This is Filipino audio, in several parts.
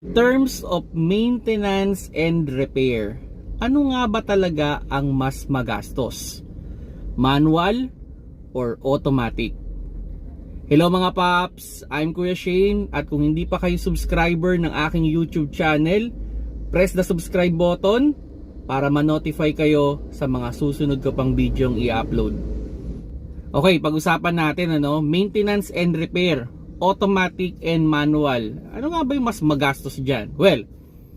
Terms of maintenance and repair, ano nga ba talaga ang mas magastos? Manual or automatic? Hello mga paps, I'm Kuya Shane, at kung hindi pa kayo subscriber ng aking YouTube channel, press the subscribe button para ma-notify kayo sa mga susunod ko pang videong i-upload. Okay, pag-usapan natin maintenance and repair, automatic and manual. Ano nga ba yung mas magastos dyan? Well,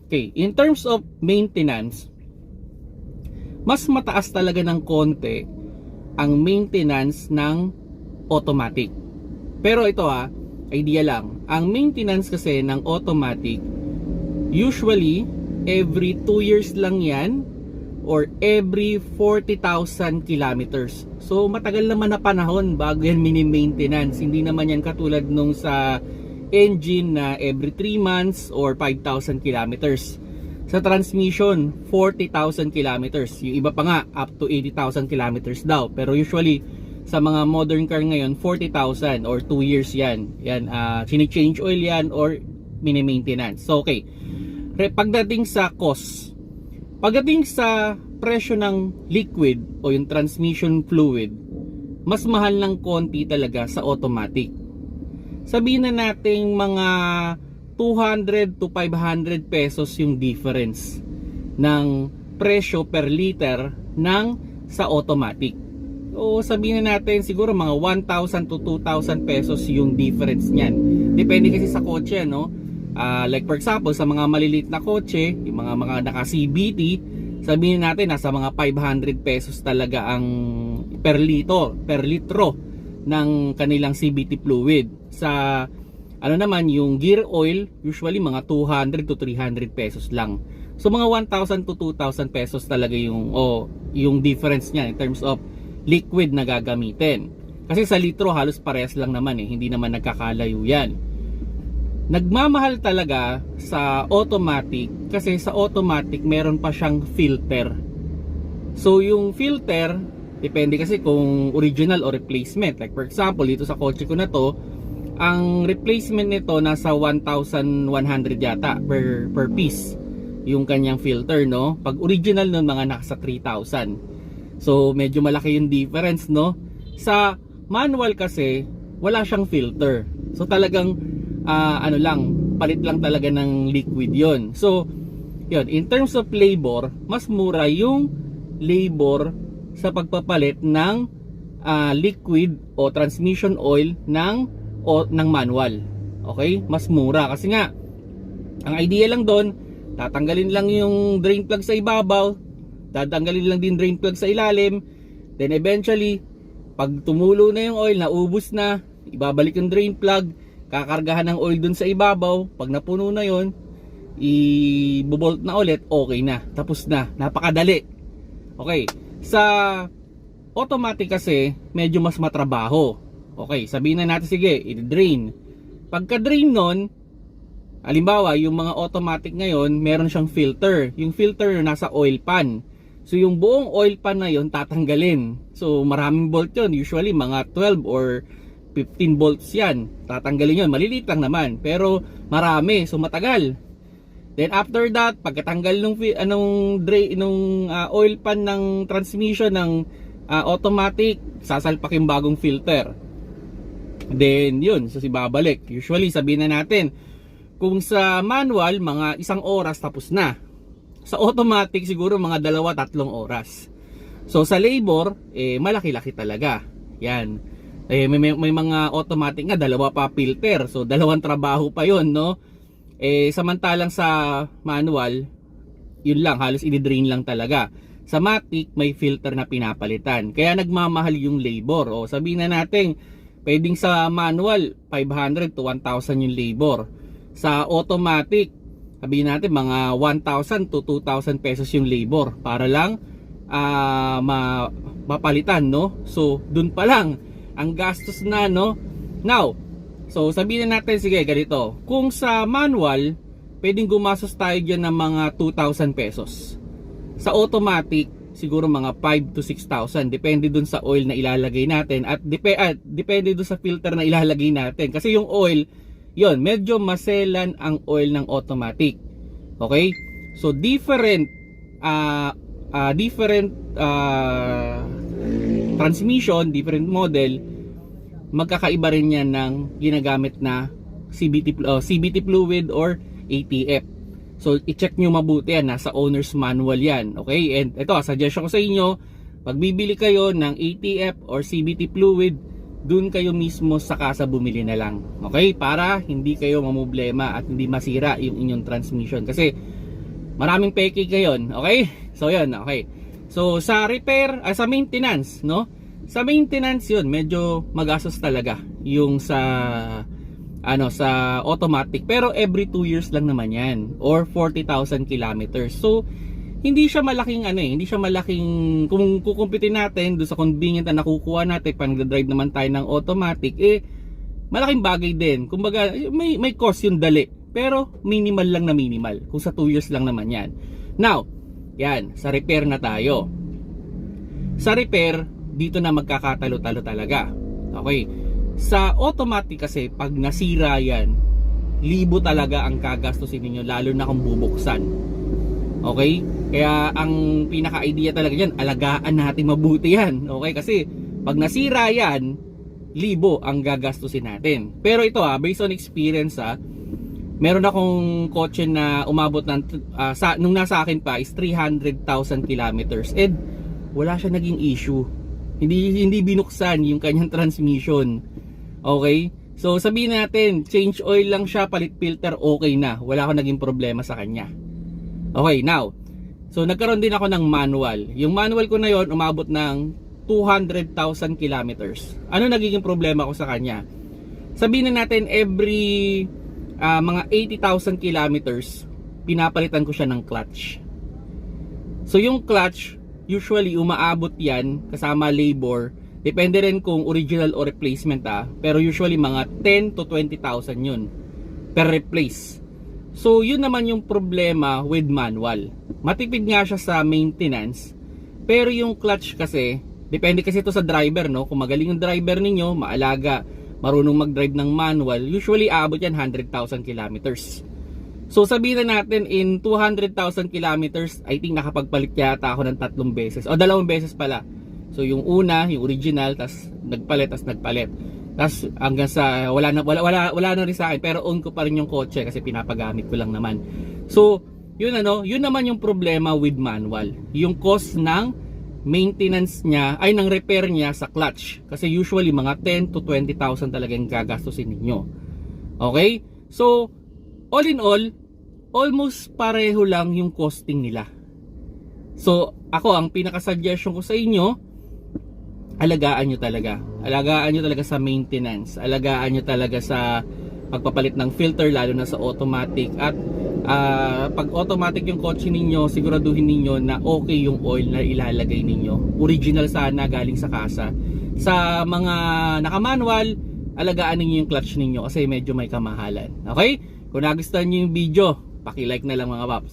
okay, in terms of maintenance, mas mataas talaga ng konti ang maintenance ng automatic. Pero ito idea lang. Ang maintenance kasi ng automatic, usually every 2 years lang yan or every 40,000 kilometers. So matagal naman na panahon bago yan mini-maintenance. Hindi naman yan katulad nung sa engine na every 3 months or 5,000 kilometers. Sa transmission, 40,000 kilometers. Yung iba pa nga, up to 80,000 kilometers daw. Pero usually, sa mga modern car ngayon, 40,000 or 2 years yan. Yan, chine-change oil yan or mini-maintenance. So okay, pagdating sa cost, pagdating sa presyo ng liquid o yung transmission fluid, mas mahal ng konti talaga sa automatic. Sabihin na natin mga 200 to 500 pesos yung difference ng presyo per liter ng sa automatic. O sabihin na natin siguro mga 1,000 to 2,000 pesos yung difference niyan. Depende kasi sa kotse, like for example, sa mga maliliit na kotse, yung mga naka CVT, sabihin natin nasa mga 500 pesos talaga ang per litro ng kanilang CVT fluid. Sa naman yung gear oil, usually mga 200 to 300 pesos lang. So mga 1,000 to 2,000 pesos talaga yung difference niya in terms of liquid na gagamitin. Kasi sa litro halos parehas lang naman hindi naman nagkakalayo yan. Nagmamahal talaga sa automatic kasi sa automatic meron pa siyang filter. So yung filter, depende kasi kung original o replacement. Like for example, dito sa kotse ko na to, ang replacement nito nasa 1,100 yata per piece yung kanyang filter, Pag original nun mga nasa 3,000. So medyo malaki yung difference, Sa manual kasi wala siyang filter. So talagang palit lang talaga ng liquid yon. So yun, in terms of labor, mas mura yung labor sa pagpapalit ng liquid o transmission oil ng manual. Okay? Mas mura kasi nga ang idea lang doon, tatanggalin lang yung drain plug sa ibabaw, tatanggalin lang din drain plug sa ilalim, then eventually pag tumulo na yung oil, naubos na, ibabalik yung drain plug, kakargahan ng oil dun sa ibabaw, pag napuno na yon, i-bolt na ulit, okay na, tapos na, napakadali. Okay, sa automatic kasi medyo mas matrabaho. Okay, sabihin na natin, sige, i-drain. Pagka drain nun, halimbawa yung mga automatic ngayon, meron siyang filter. Yung filter nasa oil pan. So yung buong oil pan na yun tatanggalin. So maraming bolt yun, usually mga 12 or 15 volts yan, tatanggalin yun. Maliliit lang naman, pero marami, so matagal. Then after that, pagkatanggal nung oil pan ng transmission ng automatic, sasalpak yung bagong filter. Then yun, so ibabalik. Usually sabihin na natin, kung sa manual mga 1 oras tapos na. Sa automatic siguro mga 2-3 oras. So sa labor, malaki-laki talaga. Yan. May mga automatic nga 2 pa filter, so 2 trabaho pa yon, samantalang sa manual, yun lang, halos i-drain lang talaga. Sa matic may filter na pinapalitan, kaya nagmamahal yung labor. O sabihin na natin, pwedeng sa manual 500 to 1,000 yung labor. Sa automatic, sabihin natin mga 1,000 to 2,000 pesos yung labor para lang mapalitan, So dun pa lang ang gastos na, Now, so sabihin natin, sige, ganito. Kung sa manual, pwedeng gumastos tayo dyan ng mga 2,000 pesos. Sa automatic, siguro mga 5 to 6,000. Depende dun sa oil na ilalagay natin. At depende dun sa filter na ilalagay natin. Kasi yung oil, yon, medyo maselan ang oil ng automatic. Okay? So different transmission, different model, magkakaiba rin yan ng ginagamit na CVT fluid or ATF. So i-check nyo mabuti yan, nasa owner's manual yan. Okay? And ito, suggestion ko sa inyo, pag bibili kayo ng ATF or CVT fluid, dun kayo mismo sa kasa bumili na lang. Okay? Para hindi kayo mamproblema at hindi masira yung inyong transmission. Kasi maraming peke ngayon. Okay? So yun, okay. So sa repair, sa maintenance, no? Sa maintenance yun, medyo magastos talaga yung sa sa automatic. Pero every 2 years lang naman yan, or 40,000 kilometers. So hindi siya malaking hindi siya malaking, kung kukumpitin natin do sa convenient na nakukuha natin pag nagda-drive naman tayo ng automatic, malaking bagay din. Kumbaga may cost yung dali, pero minimal lang na minimal kung sa 2 years lang naman yan. Now, yan, sa repair na tayo. Sa repair, dito na magkakatalo-talo talaga. Okay. Sa automatic kasi, pag nasira yan, libo talaga ang gagastusin ninyo, lalo na kung bubuksan. Okay? Kaya ang pinaka-idea talaga dyan, alagaan natin mabuti yan. Okay? Kasi pag nasira yan, libo ang gagastusin natin. Pero ito based on experience meron akong kotse na umabot ng nung nasa akin pa is 300,000 kilometers and wala siya naging issue. Hindi binuksan yung kanyang transmission. Okay? So sabihin natin, change oil lang siya, palit filter, okay na. Wala akong naging problema sa kanya. Okay, now. So nagkaroon din ako ng manual. Yung manual ko na yon umabot ng 200,000 kilometers. Ano nagiging problema ko sa kanya? Sabihin na natin every mga 80,000 kilometers, pinapalitan ko siya ng clutch. So yung clutch, usually umaabot yan kasama labor. Depende rin kung original o replacement pero usually mga 10 to 20,000 yun per replace. So yun naman yung problema with manual. Matipid nga siya sa maintenance, pero yung clutch kasi, depende kasi ito sa driver, no? Kung magaling yung driver ninyo, maalaga, marunong mag-drive ng manual, usually aabot yan 100,000 kilometers. So sabihin na natin in 200,000 kilometers, I think nakapagpalit yata ako ng 3 beses o 2 beses pala. So yung una, yung original, tas nagpalit. Tas hanggang sa wala na rin sa akin, pero own ko pa rin yung kotse kasi pinapagamit ko lang naman. So yun naman yung problema with manual. Yung cost ng maintenance niya ay ng repair niya sa clutch. Kasi usually mga 10 to 20,000 talaga yung gagastusin ninyo. Okay? So all in all, almost pareho lang yung costing nila. So ako, ang pinaka-suggestion ko sa inyo, alagaan nyo talaga. Alagaan nyo talaga sa maintenance. Alagaan nyo talaga sa pagpapalit ng filter, lalo na sa automatic. At pag automatic yung kotse ninyo, siguraduhin ninyo na okay yung oil na ilalagay ninyo. Original sana, galing sa kasa. Sa mga naka-manual, alagaan ninyo yung clutch ninyo kasi medyo may kamahalan. Okay? Kung nagustuhan nyo yung video, paki-like na lang mga paps.